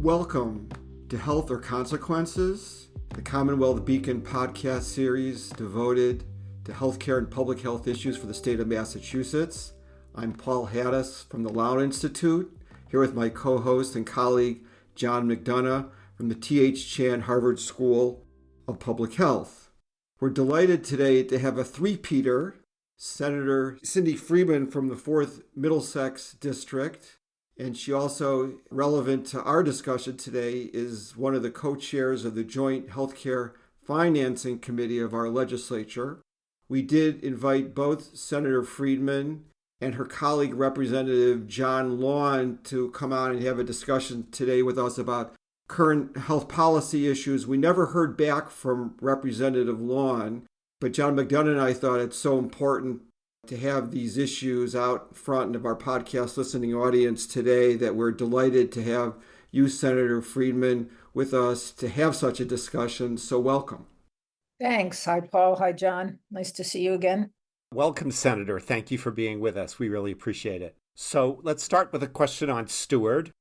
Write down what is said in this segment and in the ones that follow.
Welcome to Health or Consequences, the Commonwealth Beacon podcast series devoted to healthcare and public health issues for the state of Massachusetts. I'm Paul Hattis from the Lown Institute, here with my co-host and colleague, John McDonough from the T.H. Chan Harvard School of Public Health. We're delighted today to have a three-peater, Senator Cindy Friedman from the 4th Middlesex District, and she also, relevant to our discussion today, is one of the co-chairs of the Joint Healthcare Financing Committee of our legislature. We did invite both Senator Friedman and her colleague, Representative John Lawn, to come on and have a discussion today with us about current health policy issues. We never heard back from Representative Lawn, but John McDonough and I thought it's so important to have these issues out front of our podcast listening audience today that we're delighted to have you, Senator Friedman, with us to have such a discussion. So welcome. Thanks. Hi, Paul. Hi, John. Nice to see you again. Welcome, Senator. Thank you for being with us. We really appreciate it. So let's start with a question on Steward.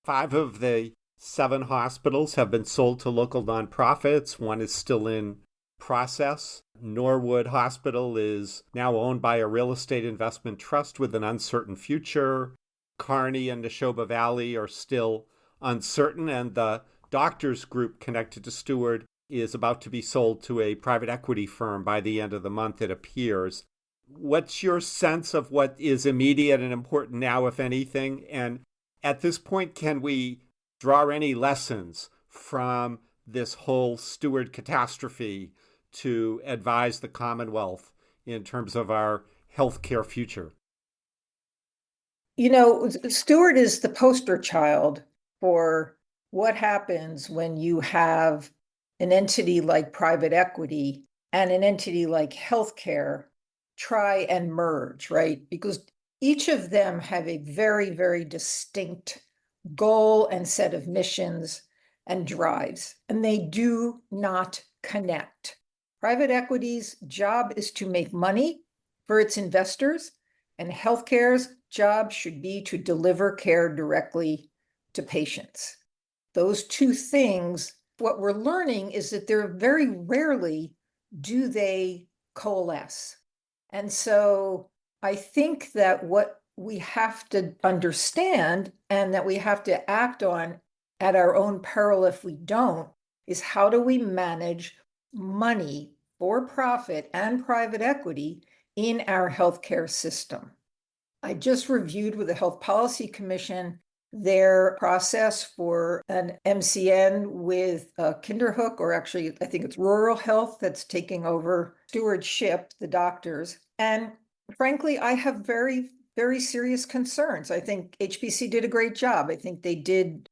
5 of the 7 hospitals have been sold to local nonprofits. 1 is still in process. Norwood Hospital is now owned by a real estate investment trust with an uncertain future. Kearney and Neshoba Valley are still uncertain, and the doctors group connected to Steward is about to be sold to a private equity firm by the end of the month, it appears. What's your sense of what is immediate and important now, if anything? And at this point, can we draw any lessons from this whole Steward catastrophe to advise the Commonwealth in terms of our healthcare future? You know, Steward is the poster child for what happens when you have an entity like private equity and an entity like healthcare try and merge, right? Because each of them have a very, very distinct goal and set of missions and drives, and they do not connect. Private equity's job is to make money for its investors, and healthcare's job should be to deliver care directly to patients. Those two things, what we're learning is that they're very rarely do they coalesce. And so I think that what we have to understand and that we have to act on at our own peril if we don't is how do we manage money for profit and private equity in our healthcare system. I just reviewed with the Health Policy Commission their process for an MCN with Kinderhook, or actually I think it's Rural Health that's taking over stewardship, the doctors. And frankly, I have very, very serious concerns. I think HPC did a great job. I think they did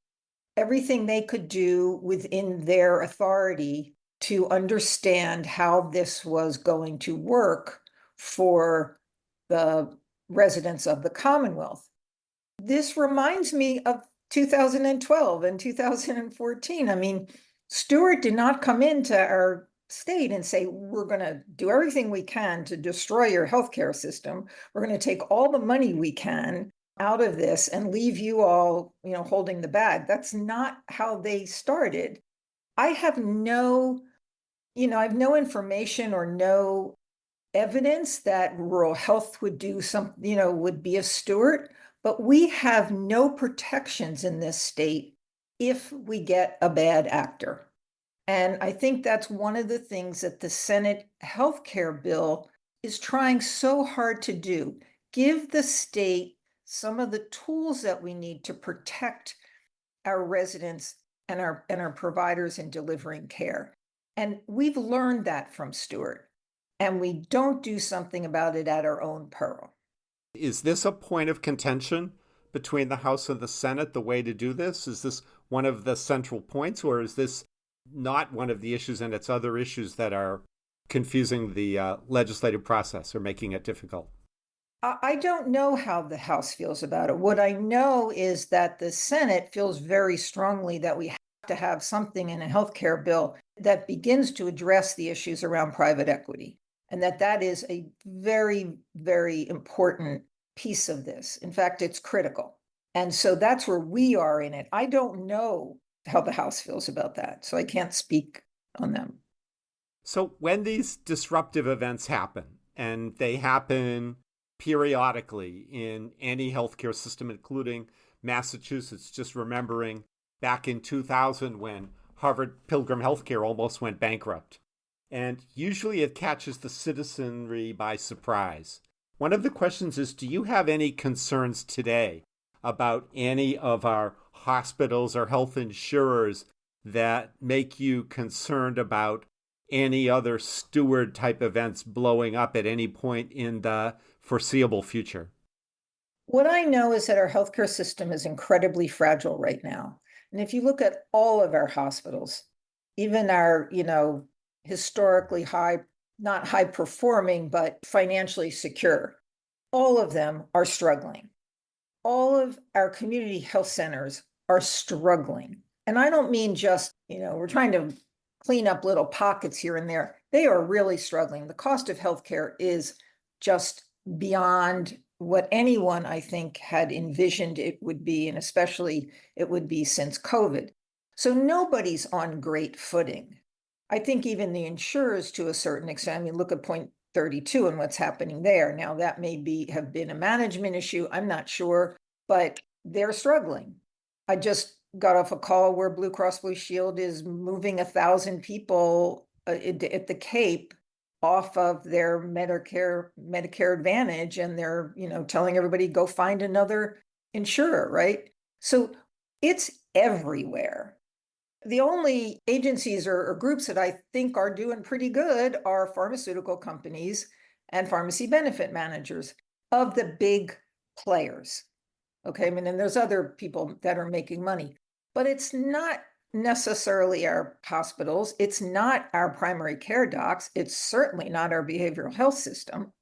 everything they could do within their authority to understand how this was going to work for the residents of the Commonwealth. This reminds me of 2012 and 2014. I mean, Steward did not come into our state and say, we're going to do everything we can to destroy your healthcare system. We're going to take all the money we can out of this and leave you all, holding the bag. That's not how they started. I have no information or no evidence that rural health would do something, would be a steward, but we have no protections in this state if we get a bad actor. And I think that's one of the things that the Senate healthcare bill is trying so hard to do. Give the state some of the tools that we need to protect our residents and our providers in delivering care. And we've learned that from Steward, and we don't do something about it at our own peril. Is this a point of contention between the House and the Senate, the way to do this? Is this one of the central points, or is this not one of the issues and it's other issues that are confusing the legislative process or making it difficult? I don't know how the House feels about it. What I know is that the Senate feels very strongly that we have to have something in a healthcare bill that begins to address the issues around private equity, and that is a very, very important piece of this. In fact, it's critical. And so that's where we are in it. I don't know how the House feels about that. So I can't speak on them. So when these disruptive events happen, and they happen periodically in any healthcare system, including Massachusetts, just remembering back in 2000 when Harvard Pilgrim Healthcare almost went bankrupt. And usually it catches the citizenry by surprise. One of the questions is, do you have any concerns today about any of our hospitals or health insurers that make you concerned about any other Steward type events blowing up at any point in the foreseeable future? What I know is that our healthcare system is incredibly fragile right now. And if you look at all of our hospitals, even our, historically high, not high performing, but financially secure, all of them are struggling. All of our community health centers are struggling. And I don't mean just, we're trying to clean up little pockets here and there. They are really struggling. The cost of healthcare is just beyond what anyone, I think, had envisioned it would be, and especially it would be since COVID. So nobody's on great footing. I think even the insurers, to a certain extent, look at point 32 and what's happening there. Now, that may have been a management issue. I'm not sure, but they're struggling. I just got off a call where Blue Cross Blue Shield is moving 1,000 people at the Cape off of their Medicare Advantage, and they're, telling everybody go find another insurer, right? So it's everywhere. The only agencies or groups that I think are doing pretty good are pharmaceutical companies and pharmacy benefit managers of the big players. Okay, and there's other people that are making money, but it's not necessarily our hospitals. It's not our primary care docs. It's certainly not our behavioral health system.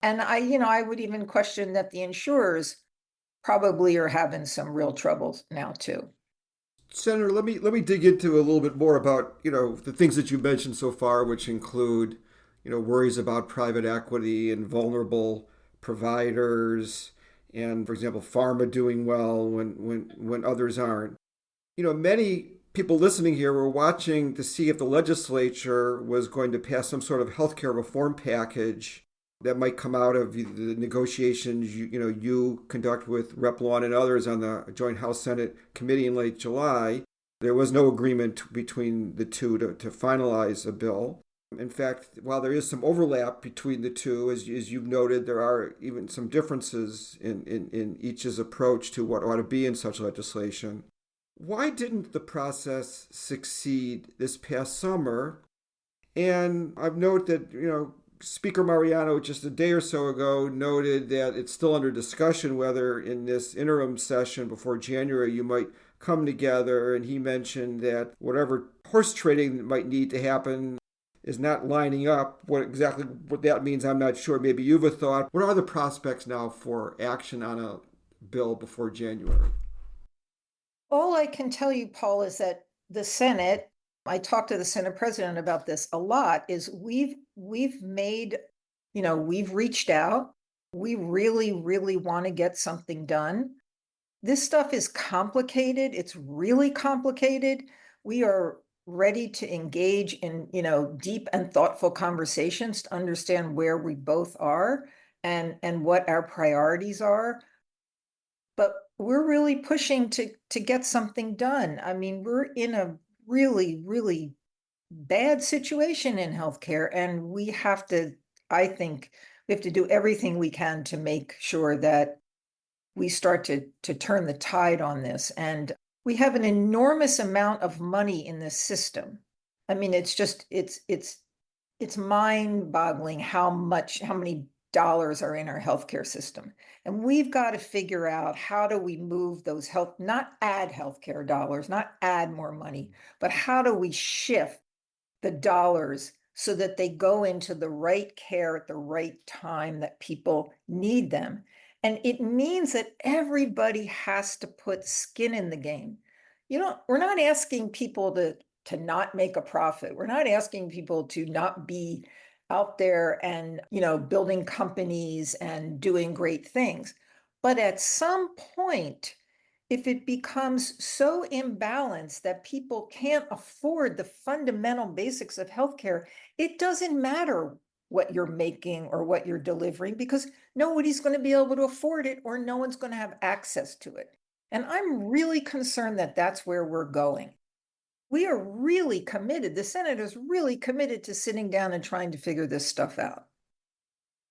And I would even question that the insurers probably are having some real troubles now too. Senator, let me dig into a little bit more about, the things that you've mentioned so far, which include, worries about private equity and vulnerable providers, and, for example, pharma doing well when others aren't. Many people listening here were watching to see if the legislature was going to pass some sort of healthcare reform package that might come out of the negotiations you conduct with Rep. Lown and others on the Joint House-Senate committee in late July. There was no agreement between the two to finalize a bill. In fact, while there is some overlap between the two, as you've noted, there are even some differences in each's approach to what ought to be in such legislation. Why didn't the process succeed this past summer? And I've noted that, Speaker Mariano just a day or so ago noted that it's still under discussion whether in this interim session before January you might come together. And he mentioned that whatever horse trading might need to happen is not lining up. What that means, I'm not sure. Maybe you've a thought. What are the prospects now for action on a bill before January? All I can tell you, Paul, is that the Senate, I talked to the Senate president about this a lot, is we've made, we've reached out. We really, really want to get something done. This stuff is complicated. It's really complicated. We are ready to engage in, deep and thoughtful conversations to understand where we both are and what our priorities are. But we're really pushing to get something done. We're in a really, really bad situation in healthcare, and we have to, I think, we have to do everything we can to make sure that we start to turn the tide on this. And we have an enormous amount of money in this system. It's mind-boggling how many dollars are in our healthcare system. And we've got to figure out how do we move those not add healthcare dollars, not add more money, but how do we shift the dollars so that they go into the right care at the right time that people need them. And it means that everybody has to put skin in the game. We're not asking people to not make a profit. We're not asking people to not be out there and, building companies and doing great things. But at some point, if it becomes so imbalanced that people can't afford the fundamental basics of healthcare, it doesn't matter what you're making or what you're delivering because nobody's going to be able to afford it or no one's going to have access to it. And I'm really concerned that that's where we're going. We are really committed. The Senate is really committed to sitting down and trying to figure this stuff out.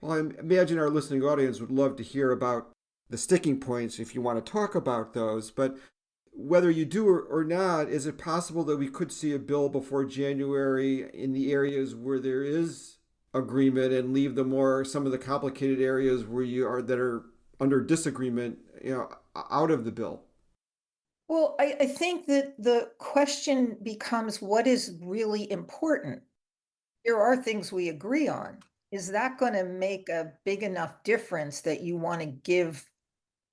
Well, I imagine our listening audience would love to hear about the sticking points if you want to talk about those. But whether you do or not, is it possible that we could see a bill before January in the areas where there is agreement and leave some of the complicated areas where you are that are under disagreement, out of the bill? Well, I think that the question becomes what is really important? There are things we agree on. Is that going to make a big enough difference that you want to give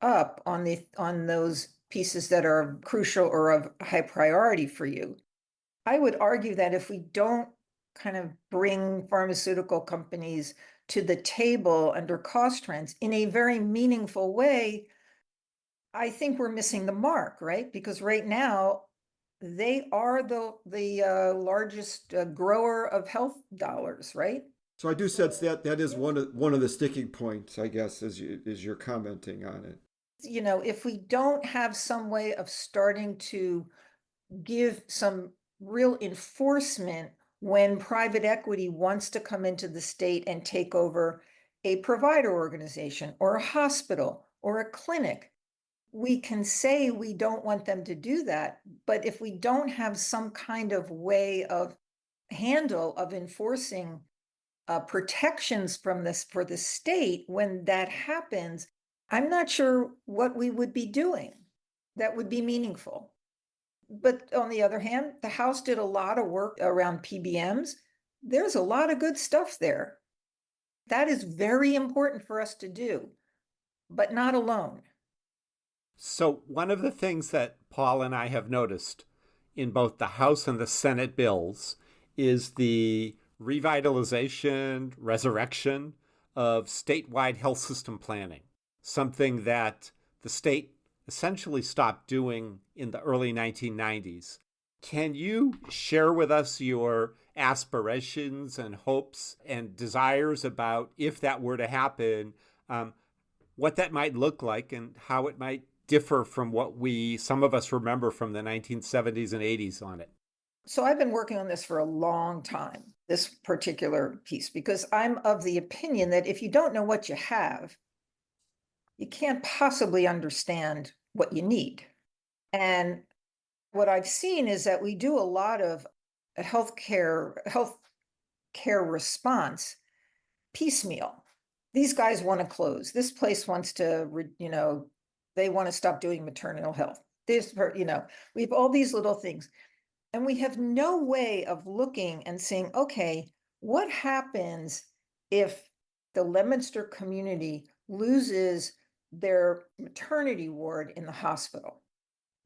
up on those pieces that are crucial or of high priority for you? I would argue that if we don't kind of bring pharmaceutical companies to the table under cost trends in a very meaningful way, I think we're missing the mark, right? Because right now they are the largest grower of health dollars, right? So I do sense that is one of the sticking points, I guess, as you're commenting on it. If we don't have some way of starting to give some real enforcement when private equity wants to come into the state and take over a provider organization or a hospital or a clinic, we can say we don't want them to do that. But if we don't have some kind of way of handle of enforcing protections from this for the state when that happens, I'm not sure what we would be doing that would be meaningful. But on the other hand, the House did a lot of work around PBMs. There's a lot of good stuff there. That is very important for us to do, but not alone. So, one of the things that Paul and I have noticed in both the House and the Senate bills is the revitalization, resurrection of statewide health system planning, something that the state essentially stopped doing in the early 1990s. Can you share with us your aspirations and hopes and desires about if that were to happen, what that might look like and how it might differ from what some of us remember from the 1970s and 80s on it? So I've been working on this for a long time, this particular piece, because I'm of the opinion that if you don't know what you have, you can't possibly understand what you need. And what I've seen is that we do a lot of healthcare response piecemeal. These guys want to close. This place wants to, they want to stop doing maternal health. We have all these little things. And we have no way of looking and saying, okay, what happens if the Leominster community loses their maternity ward in the hospital?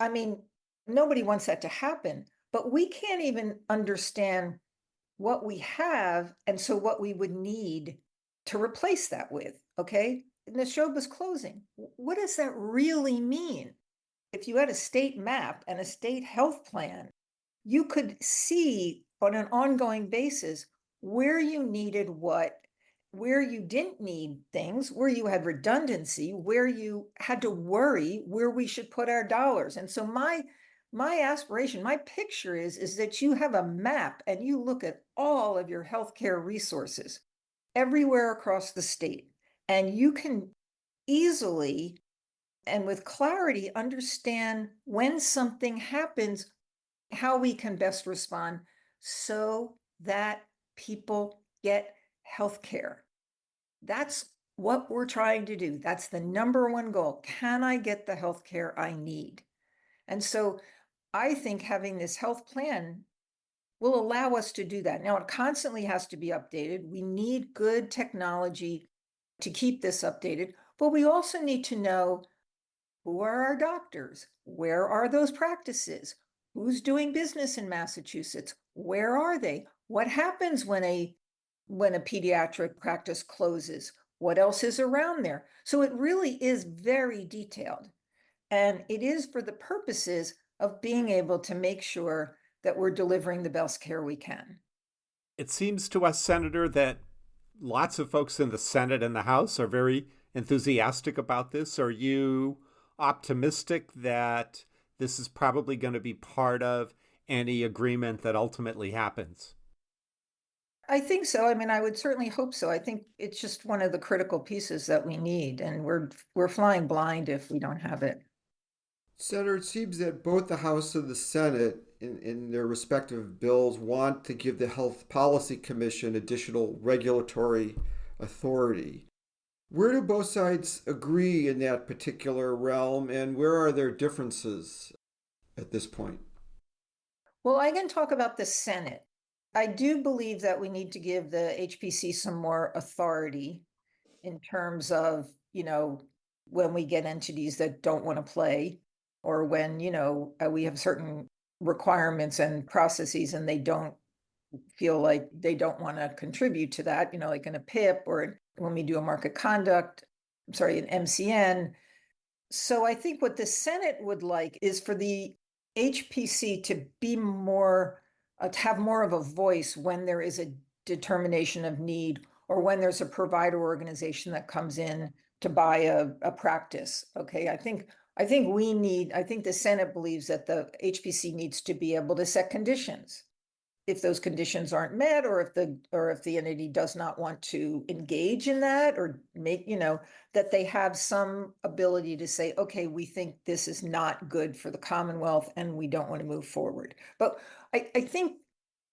I mean, nobody wants that to happen, but we can't even understand what we have and so what we would need to replace that with, okay? And the show was closing. What does that really mean? If you had a state map and a state health plan, you could see on an ongoing basis where you needed what, where you didn't need things, where you had redundancy, where you had to worry where we should put our dollars. And so my aspiration, my picture is that you have a map and you look at all of your healthcare resources everywhere across the state, and you can easily and with clarity understand when something happens, how we can best respond so that people get health care. That's what we're trying to do. That's the number one goal. Can I get the health care I need? And so I think having this health plan will allow us to do that. Now, it constantly has to be updated. We need good technology to keep this updated, but we also need to know who are our doctors? Where are those practices? Who's doing business in Massachusetts? Where are they? What happens when a pediatric practice closes? What else is around there? So it really is very detailed. And it is for the purposes of being able to make sure that we're delivering the best care we can. It seems to us, Senator, that lots of folks in the Senate and the House are very enthusiastic about this. Are you optimistic that this is probably going to be part of any agreement that ultimately happens? I think so. I mean, I would certainly hope so. I think it's just one of the critical pieces that we need, and we're flying blind if we don't have it. Senator, it seems that both the House and the Senate, in their respective bills, want to give the Health Policy Commission additional regulatory authority. Where do both sides agree in that particular realm, and where are there differences at this point? Well, I can talk about the Senate. I do believe that we need to give the HPC some more authority in terms of, when we get entities that don't want to play, or when, we have certain requirements and processes and they don't feel like they don't want to contribute to that, like in a PIP or when we do a market conduct, an MCN. So I think what the Senate would like is for the HPC to be more, to have more of a voice when there is a determination of need or when there's a provider organization that comes in to buy a practice. Okay, I think the Senate believes that the HPC needs to be able to set conditions. If those conditions aren't met, or if the entity does not want to engage in that, or make, that they have some ability to say, okay, we think this is not good for the Commonwealth and we don't want to move forward. But I think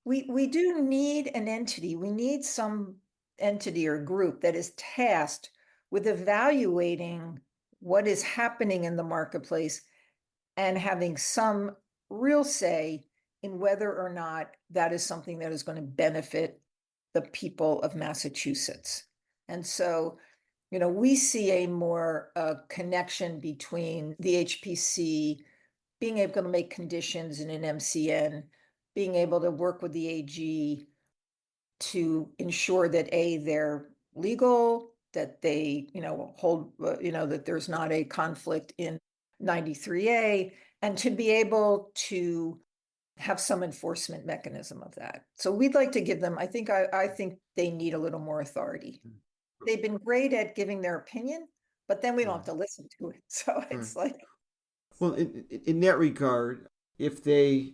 we do need an entity. We need some entity or group that is tasked with evaluating what is happening in the marketplace and having some real say in whether or not that is something that is going to benefit the people of Massachusetts. And so, we see a more connection between the HPC being able to make conditions in an MCN, being able to work with the AG to ensure that they're legal, that they, hold, that there's not a conflict in 93A, and to be able to have some enforcement mechanism of that. So we'd like to give them, I think they need a little more authority. They've been great at giving their opinion, but then we don't have to listen to it. So it's like. Well, in that regard, if they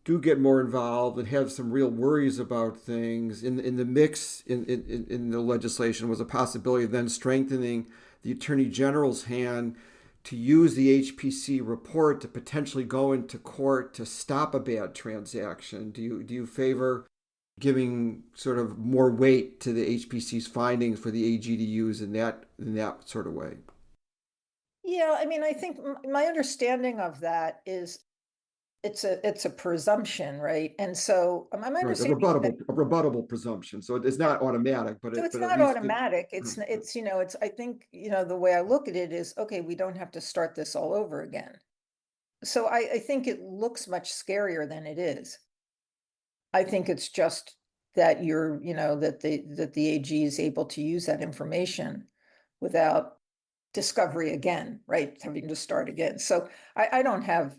do get more involved and have some real worries about things, in the mix in the legislation was a possibility of then strengthening the Attorney General's hand to use the HPC report to potentially go into court to stop a bad transaction. Do you favor giving sort of more weight to the HPC's findings for the AG to use in that sort of way? Yeah, I mean, I think my understanding of that is it's a presumption, right? And so my Right, understanding a rebuttable presumption. So it's not automatic, but so it's but at not least automatic. It's I think, the way I look at it is, okay, we don't have to start this all over again. So I think it looks much scarier than it is. I think it's just that that the AG is able to use that information without discovery again, right? Having to start again. So I don't have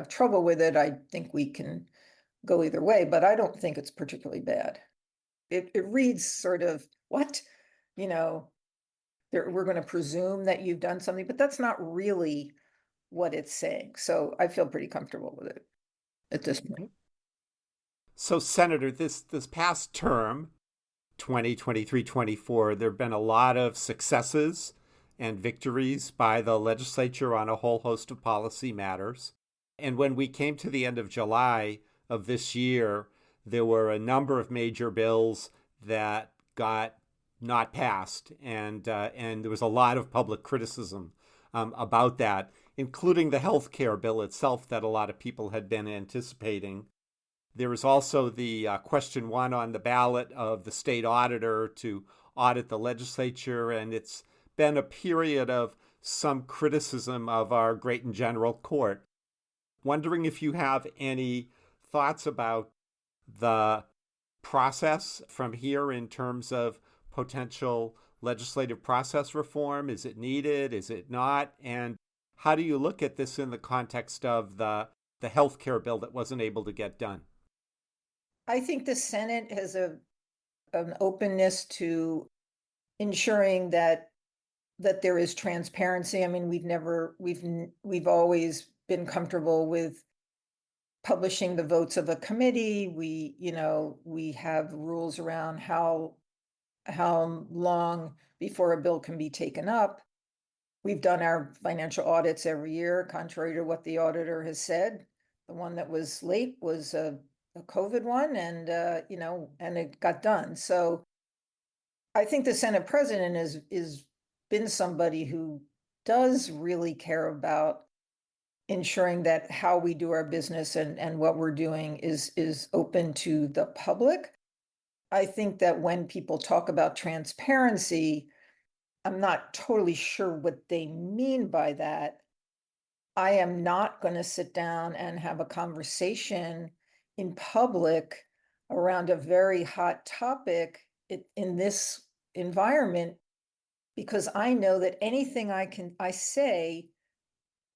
trouble with it. I think we can go either way, but I don't think it's particularly bad. It reads sort of what, we're going to presume that you've done something, but that's not really what it's saying. So I feel pretty comfortable with it at this point. So, Senator, this past term, 2023-24, there have been a lot of successes and victories by the legislature on a whole host of policy matters. And when we came to the end of July of this year, there were a number of major bills that got not passed, and there was a lot of public criticism about that, including the health care bill itself that a lot of people had been anticipating. There was also the question 1 on the ballot of the state auditor to audit the legislature, and it's been a period of some criticism of our great and general court. Wondering if you have any thoughts about the process from here in terms of potential legislative process reform. Is it needed? Is it not? And How do you look at this in the context of the healthcare bill that wasn't able to get done? I think the Senate has an openness to ensuring that there is transparency. I mean, we've always been comfortable with publishing the votes of a committee. We have rules around how long before a bill can be taken up. We've done our financial audits every year, contrary to what the auditor has said. The one that was late was a COVID one, and and it got done. So I think the Senate president is been somebody who does really care about ensuring that how we do our business and what we're doing is open to the public. I think that when people talk about transparency, I'm not totally sure what they mean by that. I am not going to sit down and have a conversation in public around a very hot topic in this environment, because I know that anything I say,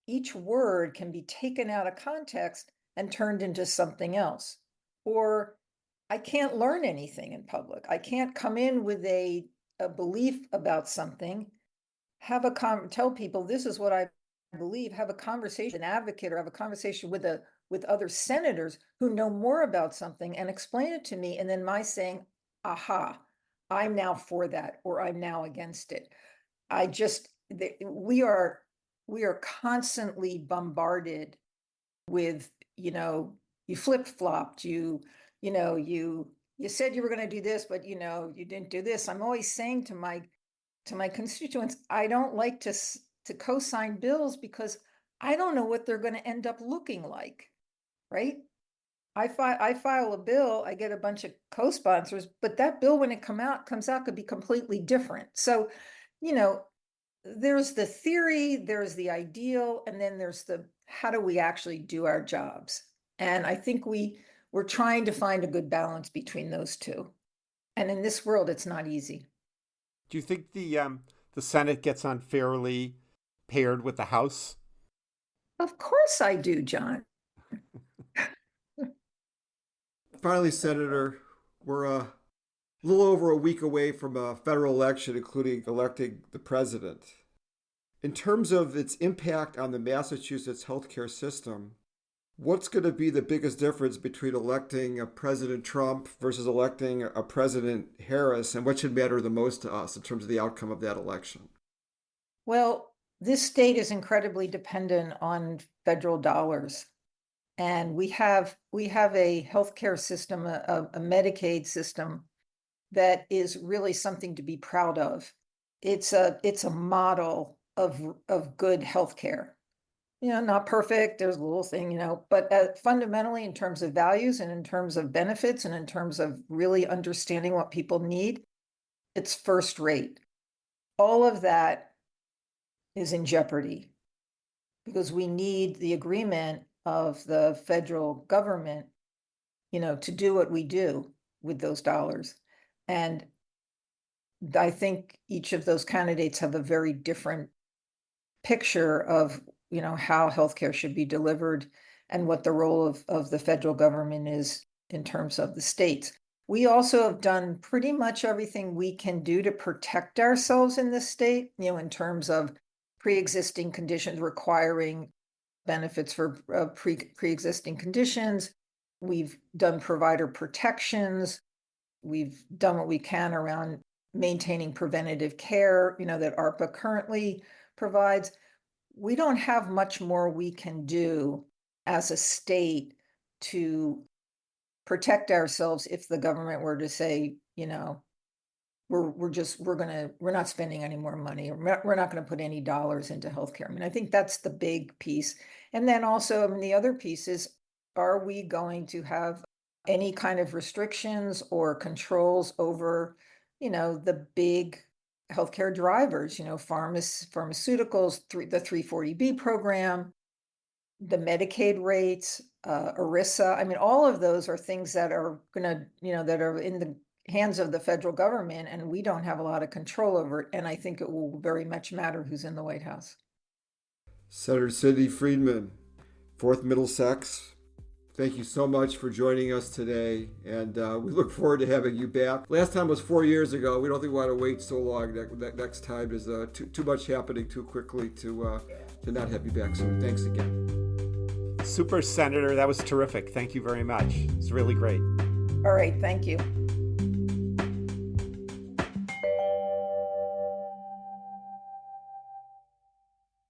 each word can be taken out of context and turned into something else. Or I can't learn anything in public. I can't come in with a belief about something, tell people this is what I believe, have a conversation, an advocate, or have a conversation with other senators who know more about something and explain it to me, and then my saying, aha, I'm now for that, or I'm now against it. We are constantly bombarded with, you flip-flopped, you said you were going to do this, but you didn't do this. I'm always saying to my constituents, I don't like to co-sign bills because I don't know what they're going to end up looking like, right? I file a bill, I get a bunch of co-sponsors, but that bill, when it comes out could be completely different. So, there's the theory, there's the ideal, and then there's the how do we actually do our jobs? And I think we're trying to find a good balance between those two. And in this world, it's not easy. Do you think the Senate gets unfairly paired with the House? Of course I do, John. Finally, Senator, we're a little over a week away from a federal election, including electing the president. In terms of its impact on the Massachusetts healthcare system, what's going to be the biggest difference between electing a President Trump versus electing a President Harris, and what should matter the most to us in terms of the outcome of that election? Well, this state is incredibly dependent on federal dollars. And we have a healthcare system, a Medicaid system that is really something to be proud of. It's a model of good healthcare. Not perfect. There's a little thing, but fundamentally, in terms of values and in terms of benefits and in terms of really understanding what people need, it's first rate. All of that is in jeopardy because we need the agreement of the federal government, to do what we do with those dollars. And I think each of those candidates have a very different picture of, how healthcare should be delivered and what the role of the federal government is in terms of the states. We also have done pretty much everything we can do to protect ourselves in this state, in terms of pre-existing conditions requiring benefits for pre-existing conditions. We've done provider protections. We've done what we can around maintaining preventative care, that ARPA currently provides. We don't have much more we can do as a state to protect ourselves if the government were to say, we're not spending any more money. We're not going to put any dollars into healthcare. I mean, I think that's the big piece. And then also, the other piece is, are we going to have any kind of restrictions or controls over, the big healthcare drivers, pharmaceuticals, the 340B program, the Medicaid rates, ERISA. I mean, all of those are things that are going to, that are in the hands of the federal government, and we don't have a lot of control over it. And I think it will very much matter who's in the White House. Senator Cindy Friedman, 4th Middlesex, thank you so much for joining us today, and we look forward to having you back. Last time was 4 years ago. We don't think we want to wait so long. Next time is too much happening too quickly to not have you back soon. Thanks again. Super, Senator. That was terrific. Thank you very much. It's really great. All right. Thank you.